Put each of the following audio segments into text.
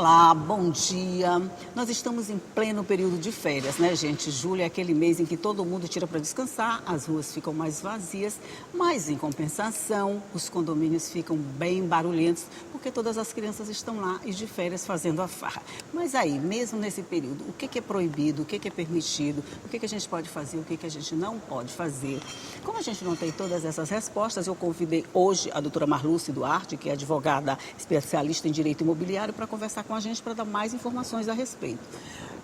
Olá, bom dia. Nós estamos em pleno período de férias, né, gente? Julho é aquele mês em que todo mundo tira para descansar, as ruas ficam mais vazias, mas em compensação, os condomínios ficam bem barulhentos, porque todas as crianças estão lá e de férias fazendo a farra. Mas aí, mesmo nesse período, o que é proibido, o que é permitido, o que a gente pode fazer, o que a gente não pode fazer? Como a gente não tem todas essas respostas, eu convidei hoje a doutora Marluce Duarte, que é advogada especialista em direito imobiliário, para conversar com a gente para dar mais informações a respeito.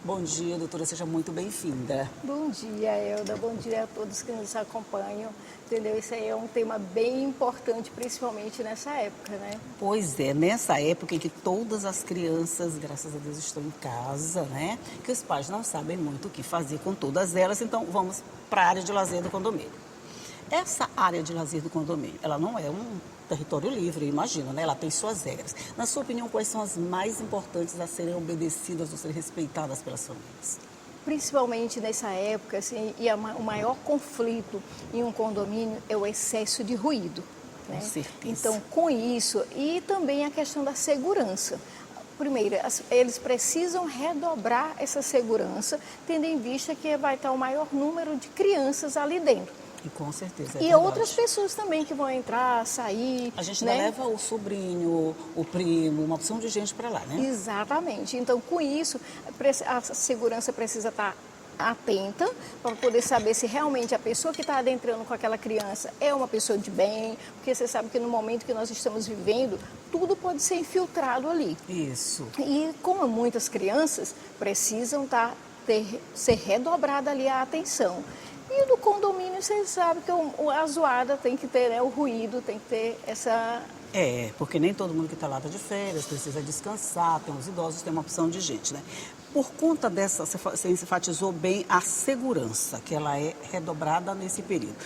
Bom dia, doutora, seja muito bem-vinda. Bom dia, Elda. Bom dia a todos que nos acompanham. Entendeu? Isso aí é um tema bem importante, principalmente nessa época, né? Pois é, nessa época em que todas as crianças, graças a Deus, estão em casa, né? Que os pais não sabem muito o que fazer com todas elas, então vamos para a área de lazer do condomínio. Essa área de lazer do condomínio, ela não é um território livre, imagina, né? Ela tem suas regras. Na sua opinião, quais são as mais importantes a serem obedecidas ou serem respeitadas pelas famílias? Principalmente nessa época, assim, o maior conflito em um condomínio é o excesso de ruído, né? Com certeza. Então, com isso, e também a questão da segurança. Primeiro, eles precisam redobrar essa segurança, tendo em vista que vai estar o maior número de crianças ali dentro. E com certeza, é E verdade. outras pessoas também que vão entrar, sair. A gente né? ainda leva o sobrinho, o primo, uma opção de gente para lá, né? Exatamente. Então, com isso, a segurança precisa estar atenta para poder saber se realmente a pessoa que está adentrando com aquela criança é uma pessoa de bem, porque você sabe que no momento que nós estamos vivendo, tudo pode ser infiltrado ali. Isso. E como muitas crianças precisam ser redobrada ali a atenção. E no condomínio, você sabe que a zoada tem que ter, né, o ruído, tem que ter essa... Porque nem todo mundo que está lá está de férias, precisa descansar, tem os idosos, tem uma opção de gente, né? Por conta dessa, você enfatizou bem a segurança, que ela é redobrada nesse período.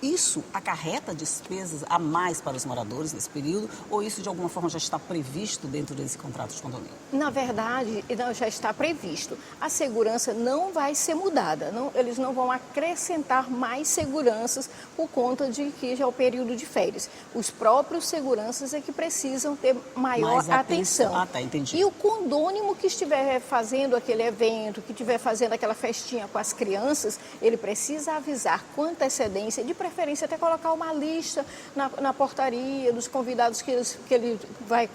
Isso acarreta despesas a mais para os moradores nesse período, ou isso de alguma forma já está previsto dentro desse contrato de condomínio? Na verdade, já está previsto. A segurança não vai ser mudada, eles não vão acrescentar mais seguranças por conta de que já é o período de férias. Os próprios seguranças é que precisam ter maior atenção. Ah, tá, entendi. E o condômino que estiver fazendo aquele evento, que estiver fazendo aquela festinha com as crianças, ele precisa avisar com antecedência, de preferência até colocar uma lista na portaria dos convidados que ele vai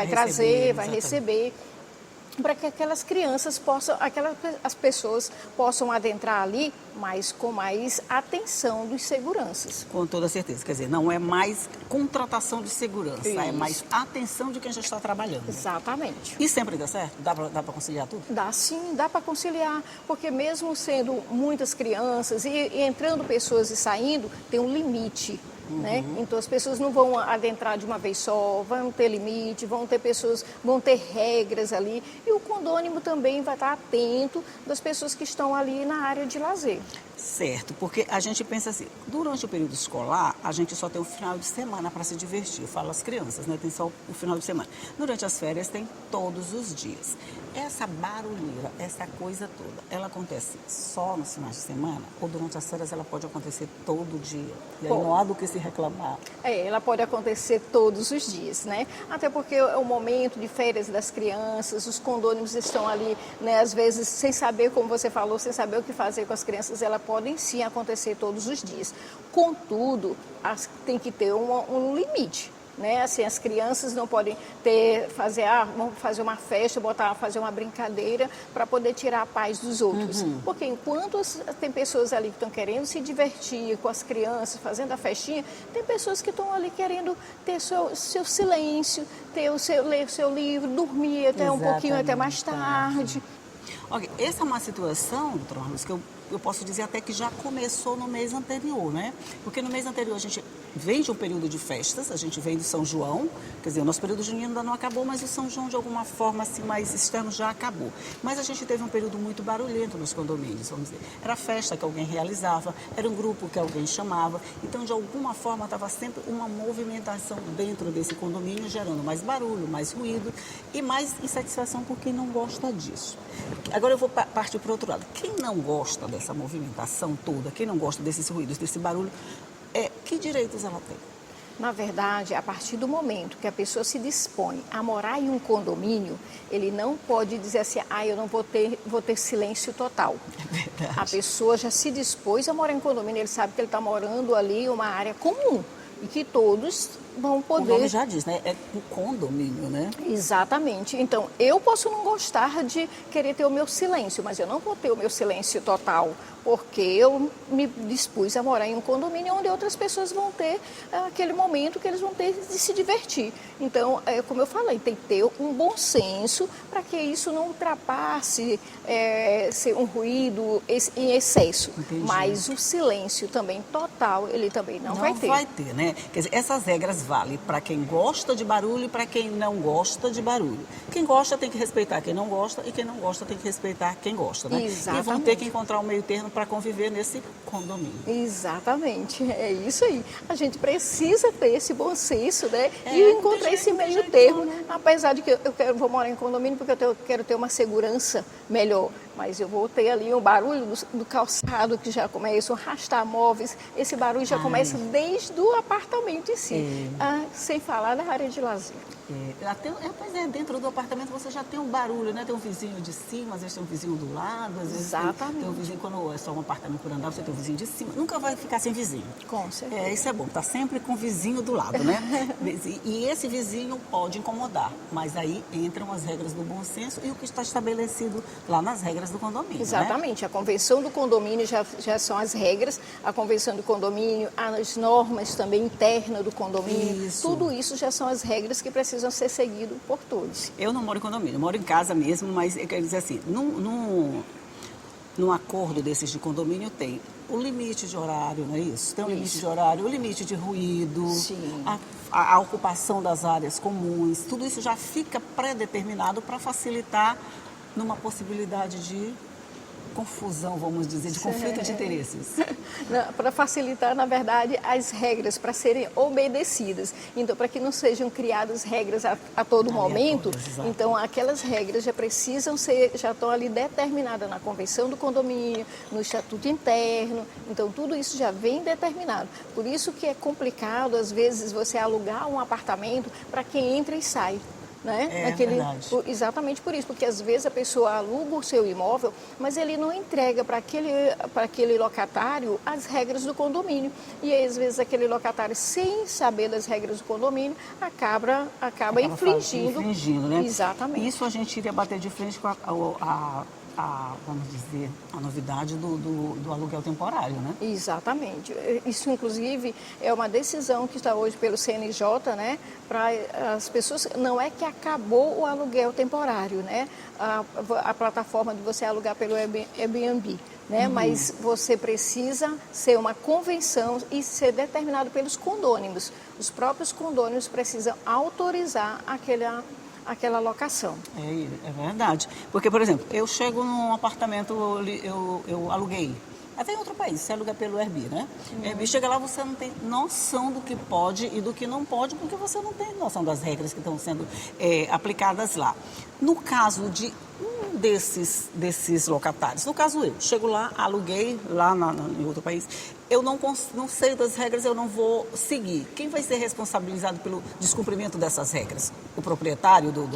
trazer, vai receber, para que aquelas crianças as pessoas possam adentrar ali, mas com mais atenção dos seguranças. Com toda certeza, quer dizer, não é mais contratação de segurança, Isso. é mais atenção de quem já está trabalhando. Exatamente. E sempre dá certo? Dá para conciliar tudo? Dá sim, dá para conciliar, porque mesmo sendo muitas crianças e entrando pessoas e saindo, tem um limite. Né? Então as pessoas não vão adentrar de uma vez só, vão ter limite, vão ter regras ali, e o condômino também vai estar atento das pessoas que estão ali na área de lazer. Certo, porque a gente pensa assim, durante o período escolar, a gente só tem o final de semana para se divertir. Eu falo as crianças, né? Tem só o final de semana. Durante as férias tem todos os dias. Essa barulheira, essa coisa toda, ela acontece só nos finais de semana? Ou durante as férias ela pode acontecer todo dia? E aí não há do que se reclamar. Ela pode acontecer todos os dias, né? Até porque é o momento de férias das crianças, os condôminos estão ali, né? Às vezes, sem saber, como você falou, sem saber o que fazer com as crianças, ela podem sim acontecer todos os dias. Contudo, tem que ter um limite. Né? Assim, as crianças não podem vamos fazer uma festa, fazer uma brincadeira para poder tirar a paz dos outros. Porque enquanto tem pessoas ali que estão querendo se divertir com as crianças, fazendo a festinha, tem pessoas que estão ali querendo ter seu silêncio, ler o seu livro, dormir até um pouquinho, até mais tarde. Ok, essa é uma situação, doutora Marluce, que eu posso dizer até que já começou no mês anterior, né? Porque no mês anterior a gente vem de um período de festas, a gente vem do São João, quer dizer, o nosso período junino ainda não acabou, mas o São João de alguma forma assim mais externo já acabou. Mas a gente teve um período muito barulhento nos condomínios, vamos dizer. Era festa que alguém realizava, era um grupo que alguém chamava, então de alguma forma estava sempre uma movimentação dentro desse condomínio, gerando mais barulho, mais ruído e mais insatisfação por quem não gosta disso. Agora eu vou partir para o outro lado. Quem não gosta dessa movimentação toda, quem não gosta desses ruídos, desse barulho, que direitos ela tem? Na verdade, a partir do momento que a pessoa se dispõe a morar em um condomínio, ele não pode dizer assim, eu não vou ter silêncio total. É verdade. A pessoa já se dispôs a morar em condomínio, ele sabe que ele está morando ali em uma área comum e que todos vão poder... O nome já diz, né? É um condomínio, né? Exatamente. Então, eu posso não gostar de querer ter o meu silêncio, mas eu não vou ter o meu silêncio total, porque eu me dispus a morar em um condomínio onde outras pessoas vão ter aquele momento que eles vão ter de se divertir. Então, como eu falei, tem que ter um bom senso para que isso não ultrapasse ser um ruído em excesso. Entendi. Mas o silêncio também total, ele também não vai ter. Não vai ter, né? Quer dizer, essas regras valem para quem gosta de barulho e para quem não gosta de barulho. Quem gosta tem que respeitar quem não gosta e quem não gosta tem que respeitar quem gosta, né? Exatamente. E vão ter que encontrar um meio termo para conviver nesse condomínio. Exatamente, é isso aí. A gente precisa ter esse bom senso, né? É, E não encontrar tem esse jeito, não tem meio jeito termo, não, né? apesar de que vou morar em condomínio porque eu quero ter uma segurança melhor. Mas eu vou ter ali um barulho do calçado que já começa, um arrastar móveis, esse barulho já começa desde o apartamento em si, sem falar da área de lazer. Pois é, dentro do apartamento você já tem um barulho, né? Tem um vizinho de cima, às vezes tem um vizinho do lado, às vezes tem um vizinho, quando é só um apartamento por andar, você tem um vizinho de cima. Nunca vai ficar sem vizinho. Com certeza. Isso é bom, tá sempre com o vizinho do lado, né? E esse vizinho pode incomodar, mas aí entram as regras do bom senso e o que está estabelecido lá nas regras do condomínio. Exatamente, né? A convenção do condomínio já são as regras, a convenção do condomínio, as normas também internas do condomínio, tudo isso já são as regras que precisam ser seguidas por todos. Eu não moro em condomínio, eu moro em casa mesmo, mas eu quero dizer assim, num acordo desses de condomínio tem o limite de horário, não é isso? Tem o limite de horário, o limite de ruído, a ocupação das áreas comuns, tudo isso já fica pré-determinado para facilitar numa possibilidade de confusão, vamos dizer, de conflito de interesses. Para facilitar, na verdade, as regras para serem obedecidas. Então, para que não sejam criadas regras a todo momento, então aquelas regras já estão ali determinadas na convenção do condomínio, no estatuto interno, então tudo isso já vem determinado. Por isso que é complicado, às vezes, você alugar um apartamento para quem entra e sai. Né? Exatamente por isso, porque às vezes a pessoa aluga o seu imóvel, mas ele não entrega para aquele locatário as regras do condomínio. E aí, às vezes aquele locatário, sem saber das regras do condomínio, acaba infringindo. Né? Exatamente. Isso a gente iria bater de frente com vamos dizer, a novidade do aluguel temporário, né? Exatamente. Isso, inclusive, é uma decisão que está hoje pelo CNJ, né? Para as pessoas, não é que acabou o aluguel temporário, né? A plataforma de você alugar pelo Airbnb, né? Mas você precisa ser uma convenção e ser determinado pelos condôminos. Os próprios condôminos precisam autorizar aquela locação. É verdade. Porque, por exemplo, eu chego num apartamento, eu aluguei. Até em outro país, você aluga pelo Airbnb, né? Airbnb, chega lá, você não tem noção do que pode e do que não pode, porque você não tem noção das regras que estão sendo aplicadas lá. No caso de um desses locatários, no caso eu, chego lá, aluguei lá em outro país, eu não sei das regras, eu não vou seguir. Quem vai ser responsabilizado pelo descumprimento dessas regras? O proprietário do...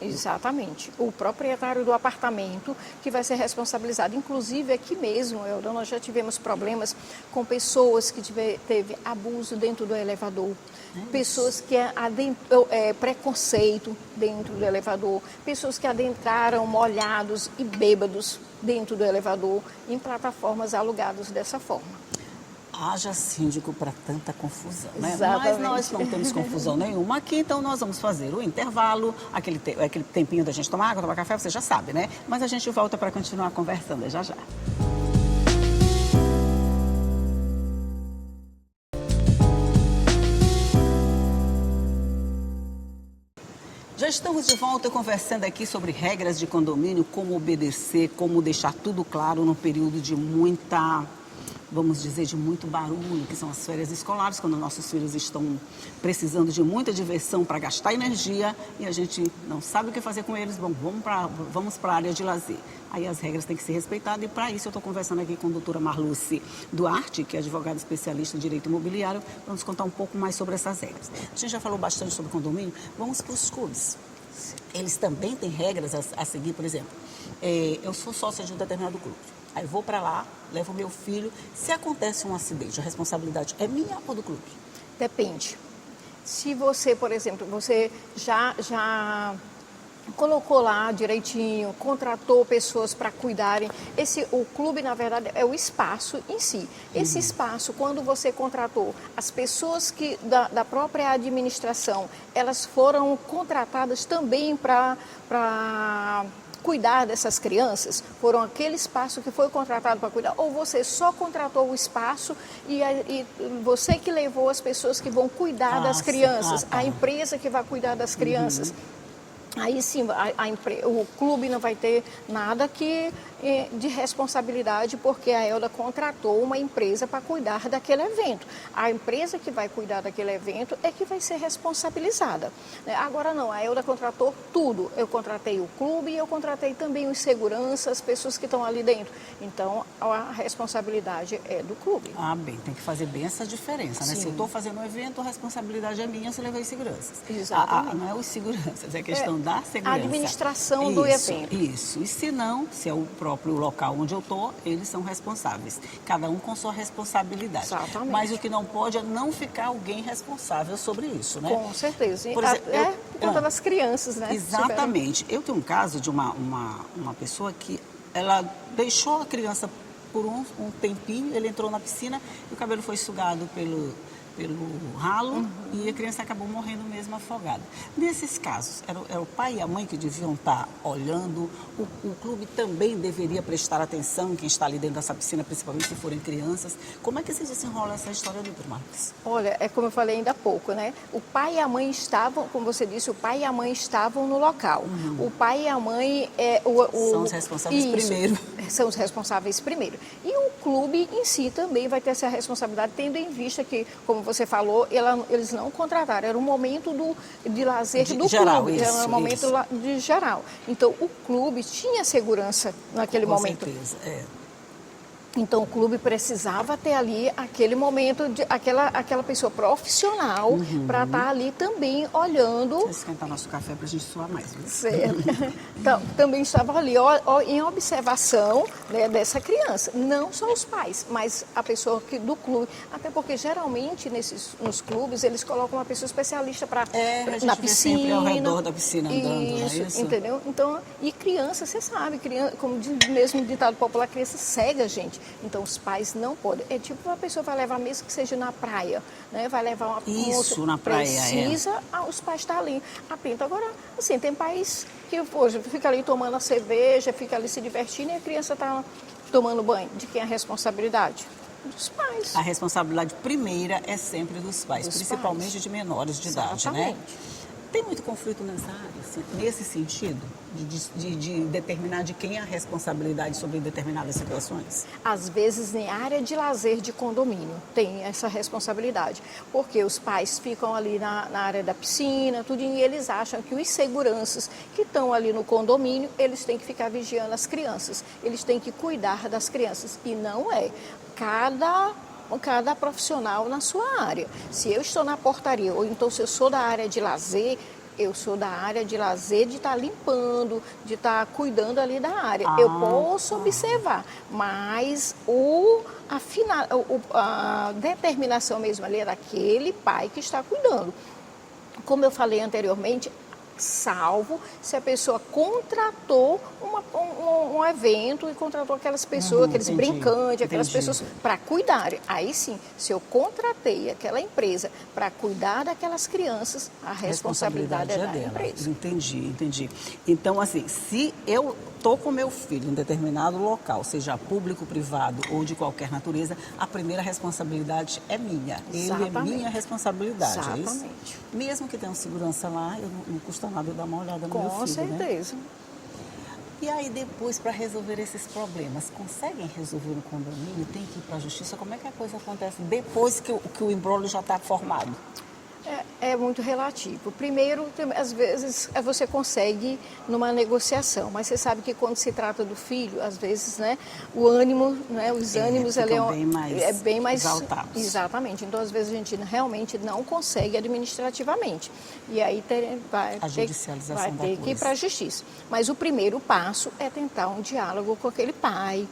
Exatamente. O proprietário do apartamento que vai ser responsabilizado. Inclusive, aqui mesmo, nós já tivemos problemas com pessoas que teve abuso dentro do elevador. Pessoas que preconceito dentro do elevador. Pessoas que adentraram molhados e bêbados dentro do elevador em plataformas alugadas dessa forma. Haja síndico para tanta confusão, né? Exatamente. Mas nós não temos confusão nenhuma aqui, então nós vamos fazer o intervalo, aquele tempinho da gente tomar água, tomar café, você já sabe, né? Mas a gente volta para continuar conversando já. Já estamos de volta conversando aqui sobre regras de condomínio, como obedecer, como deixar tudo claro num período de muita vamos dizer, de muito barulho, que são as férias escolares, quando nossos filhos estão precisando de muita diversão para gastar energia e a gente não sabe o que fazer com eles, bom, vamos para a área de lazer. Aí as regras têm que ser respeitadas e para isso eu estou conversando aqui com a doutora Marluce Duarte, que é advogada especialista em direito imobiliário, para nos contar um pouco mais sobre essas regras. A gente já falou bastante sobre condomínio, vamos para os clubes. Eles também têm regras a seguir, por exemplo, eu sou sócia de um determinado clube. Aí vou para lá, levo meu filho. Se acontece um acidente, a responsabilidade é minha ou do clube? Depende. Se você, por exemplo, você já colocou lá direitinho, contratou pessoas para cuidarem. O clube, na verdade, é o espaço em si. Esse espaço, quando você contratou, as pessoas da própria administração, elas foram contratadas também para cuidar dessas crianças, foram aquele espaço que foi contratado para cuidar, ou você só contratou o espaço e você que levou as pessoas que vão cuidar das crianças, a empresa que vai cuidar das crianças. Aí sim, o clube não vai ter nada de responsabilidade, porque a Elda contratou uma empresa para cuidar daquele evento. A empresa que vai cuidar daquele evento é que vai ser responsabilizada. Agora não, a Elda contratou tudo. Eu contratei o clube e eu contratei também os seguranças, as pessoas que estão ali dentro. Então, a responsabilidade é do clube. Ah, bem, tem que fazer bem essa diferença, né? Sim. Se eu estou fazendo um evento, a responsabilidade é minha se levar os seguranças. Exatamente. Não é os seguranças, é questão da segurança. A administração do evento. Isso. E se não, se é o próprio local onde eu estou, eles são responsáveis. Cada um com sua responsabilidade. Exatamente. Mas o que não pode é não ficar alguém responsável sobre isso, né? Com certeza. Por exemplo, por conta das crianças, né? Exatamente. Eu tenho um caso de uma pessoa que ela deixou a criança por um tempinho, ele entrou na piscina e o cabelo foi sugado pelo ralo e a criança acabou morrendo mesmo afogada. Nesses casos, era o pai e a mãe que deviam estar olhando, o clube também deveria prestar atenção em quem está ali dentro dessa piscina, principalmente se forem crianças. Como é que se desenrola essa história, doutor Marcos? Olha, é como eu falei ainda há pouco, né? O pai e a mãe estavam, como você disse, o pai e a mãe estavam no local. O pai e a mãe... são os responsáveis primeiro. São os responsáveis primeiro. E o clube em si também vai ter essa responsabilidade, tendo em vista que, como você falou, eles não contrataram, era um momento de lazer do geral, clube, era um momento de geral. Então, o clube tinha segurança naquele momento. Com certeza, Então, o clube precisava ter ali aquele momento, aquela pessoa profissional para estar ali também olhando. Deixa eu esquentar nosso café para a gente suar mais. Viu? Certo. Então, também estava ali em observação, né, dessa criança. Não só os pais, mas a pessoa do clube. Até porque, geralmente, nos clubes, eles colocam uma pessoa especialista na piscina. Sempre ao redor da piscina andando, isso, não é isso? Entendeu? Então, e criança, você sabe, como diz mesmo o ditado popular, criança cega, gente. Então, os pais não podem. É tipo uma pessoa vai levar, mesmo que seja na praia, né? Vai levar uma Isso, na praia, precisa os pais estar ali atento. Agora, assim, tem pais que, poxa, fica ali tomando a cerveja, fica ali se divertindo e a criança está tomando banho. De quem é a responsabilidade? Dos pais. A responsabilidade primeira é sempre dos pais, principalmente de menores de idade, né? Tem muito conflito nessa área, nesse sentido, de determinar de quem é a responsabilidade sobre determinadas situações? Às vezes, em área de lazer de condomínio, tem essa responsabilidade. Porque os pais ficam ali na área da piscina, tudo, e eles acham que os seguranças que estão ali no condomínio, eles têm que ficar vigiando as crianças, eles têm que cuidar das crianças. E não é. Cada profissional na sua área. Se eu estou na portaria, ou então se eu sou da área de lazer, eu sou da área de lazer de estar limpando, de estar cuidando ali da área. Eu posso observar, mas a determinação mesmo ali é daquele pai que está cuidando. Como eu falei anteriormente, salvo se a pessoa contratou um evento e contratou aquelas pessoas, aqueles brincantes, aquelas pessoas para cuidarem. Aí sim, se eu contratei aquela empresa para cuidar daquelas crianças, a responsabilidade é da empresa. Entendi. Então, assim, se eu estou com meu filho em determinado local, seja público, privado ou de qualquer natureza, a primeira responsabilidade é minha. Ele é minha responsabilidade. Exatamente. É isso? Mesmo que tenha um segurança lá, não custa nada eu dar uma olhada no meu filho, Com certeza. Né? E aí depois, para resolver esses problemas, conseguem resolver no condomínio? Tem que ir para a justiça? Como é que a coisa acontece depois que o imbróglio já está formado? É muito relativo. Primeiro, às vezes, você consegue numa negociação, mas você sabe que quando se trata do filho, às vezes, né, o ânimo, né, os ânimos bem mais exaltados. Exatamente. Então, às vezes, a gente realmente não consegue administrativamente. E aí vai ter que ir para a justiça. Mas o primeiro passo é tentar um diálogo com aquele pai,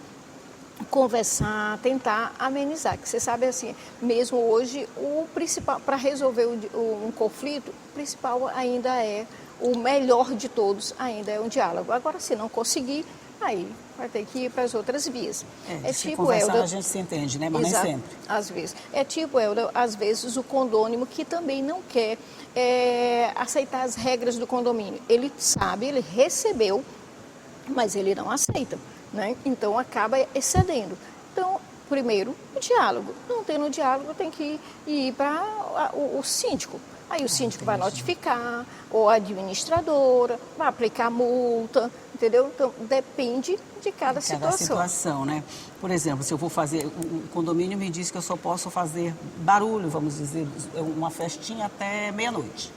conversar, tentar amenizar, que você sabe assim, mesmo hoje, o principal, para resolver um conflito, o principal ainda é, o melhor de todos ainda é um diálogo. Agora, se não conseguir, aí vai ter que ir para as outras vias. Se conversar, a gente se entende, né? Mas nem sempre. Às vezes. Helder, às vezes o condômino que também não quer aceitar as regras do condomínio. Ele sabe, ele recebeu, mas ele não aceita. Né? Então, acaba excedendo. Então, primeiro, o diálogo. Não tendo diálogo, tem que ir para o síndico. Aí o síndico vai notificar, ou a administradora, vai aplicar multa, entendeu? Então, depende de cada situação. Né? Por exemplo, se eu vou fazer, o condomínio me diz que eu só posso fazer barulho, vamos dizer, uma festinha até meia-noite.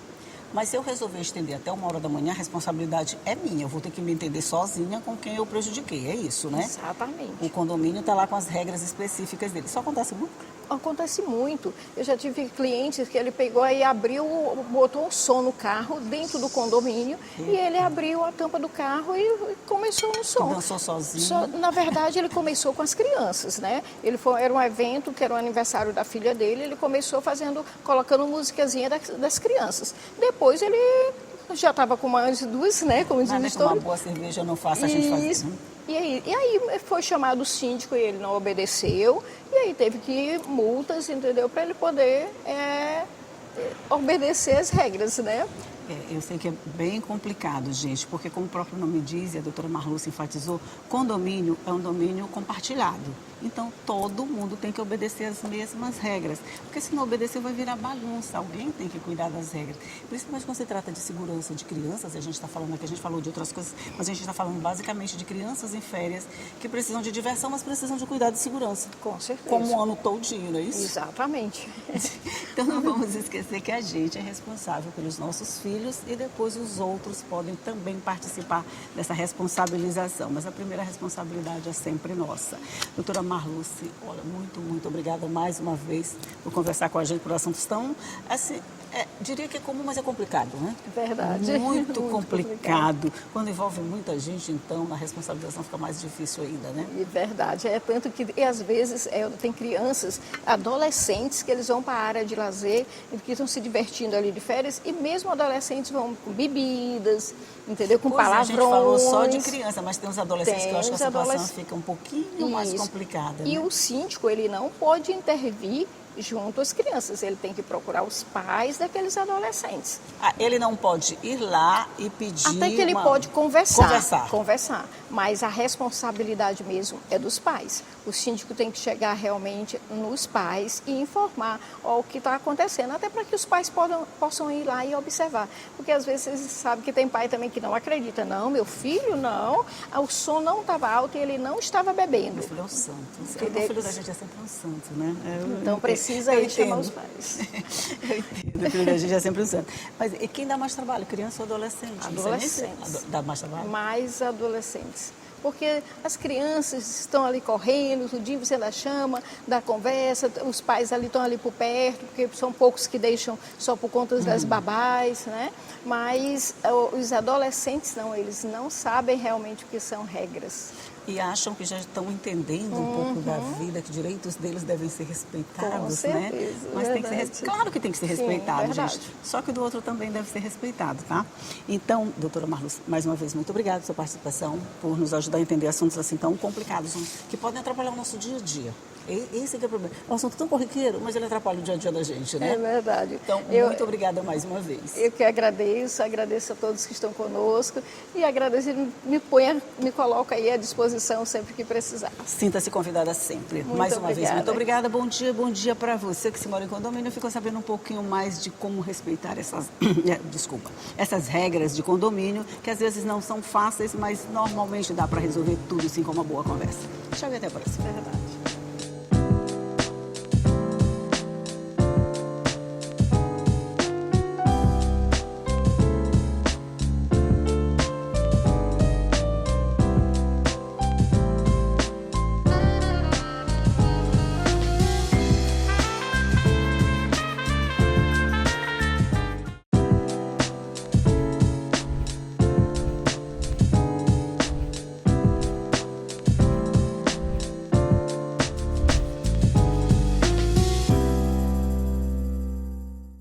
Mas se eu resolver estender até 1h da manhã, a responsabilidade é minha. Eu vou ter que me entender sozinha com quem eu prejudiquei. É isso, né? Exatamente. O condomínio está lá com as regras específicas dele. Isso acontece muito? Acontece muito. Eu já tive clientes que ele pegou e abriu, botou um som no carro dentro do condomínio e ele abriu a tampa do carro e começou no som. Dançou sozinho? Na verdade, ele começou com as crianças, né? Era um evento que era o aniversário da filha dele, ele começou colocando musicazinha das crianças. Depois ele já estava com mais duas, né? Como diz a história. Uma boa cerveja não faça a gente fazer. E aí foi chamado o síndico e ele não obedeceu, e aí teve que ir multas, entendeu? Para ele poder obedecer as regras, né? Eu sei que é bem complicado, gente, porque como o próprio nome diz, e a doutora Marluce enfatizou, condomínio é um domínio compartilhado. Então, todo mundo tem que obedecer as mesmas regras, porque se não obedecer vai virar bagunça, alguém tem que cuidar das regras. Principalmente quando se trata de segurança de crianças, a gente está falando aqui, a gente falou de outras coisas, mas a gente está falando basicamente de crianças em férias que precisam de diversão, mas precisam de cuidado de segurança. Com certeza. Como o ano todinho, não é isso? Exatamente. Então, não vamos esquecer que a gente é responsável pelos nossos filhos e depois os outros podem também participar dessa responsabilização. Mas a primeira responsabilidade é sempre nossa. Doutora Marluce, olha, muito obrigada mais uma vez por conversar com a gente por assuntos tão, assim, diria que é comum, mas é complicado, né? Verdade. Muito complicado. Quando envolve muita gente, então, a responsabilização fica mais difícil ainda, né? Verdade. É tanto que, às vezes, tem crianças, adolescentes, que eles vão para a área de lazer, que estão se divertindo ali de férias, e mesmo adolescentes vão com bebidas, entendeu? Com palavrões. A gente falou só de criança, mas tem uns adolescentes que eu acho que a situação fica um pouquinho mais complicada. E né? o síndico, ele não pode intervir junto às crianças, ele tem que procurar os pais daqueles adolescentes. Ele não pode ir lá e pedir... Até que ele pode conversar, mas a responsabilidade mesmo é dos pais. O síndico tem que chegar realmente nos pais e informar o que está acontecendo, até para que os pais possam ir lá e observar. Porque às vezes você sabe que tem pai também que não acredita. Não, meu filho não, o som não estava alto e ele não estava bebendo. Meu filho é um santo. O filho da gente é sempre um santo, né? Então precisa ir chamar os pais. Eu entendo, o filho da gente é sempre um santo. Mas e quem dá mais trabalho, criança ou adolescente? Adolescentes. Dá mais trabalho? Mais adolescentes. Porque as crianças estão ali correndo, o dia você ainda chama, dá conversa, os pais ali estão ali por perto, porque são poucos que deixam só por conta das babás, né? Mas os adolescentes não, eles não sabem realmente o que são regras. E acham que já estão entendendo um pouco da vida, que direitos deles devem ser respeitados, com certeza, né? Mas tem que ser, claro que tem que ser respeitado, gente. Só que o do outro também deve ser respeitado, tá? Então, doutora Marluce, mais uma vez, muito obrigada pela sua participação, por nos ajudar. ajudar a entender assuntos assim tão complicados, né, que podem atrapalhar o nosso dia a dia. Esse é que é o problema. É um assunto tão corriqueiro, mas ele atrapalha o dia a dia da gente, né? É verdade. Então, muito obrigada mais uma vez. Eu que agradeço a todos que estão conosco e agradeço, me coloco aí à disposição sempre que precisar. Sinta-se convidada sempre. Muito mais uma obrigada. vez, muito obrigada. Bom dia para você que se mora em condomínio. Ficou sabendo um pouquinho mais de como respeitar essas regras de condomínio, que às vezes não são fáceis, mas normalmente dá para resolver tudo sim com uma boa conversa. Tchau e até a próxima. Verdade.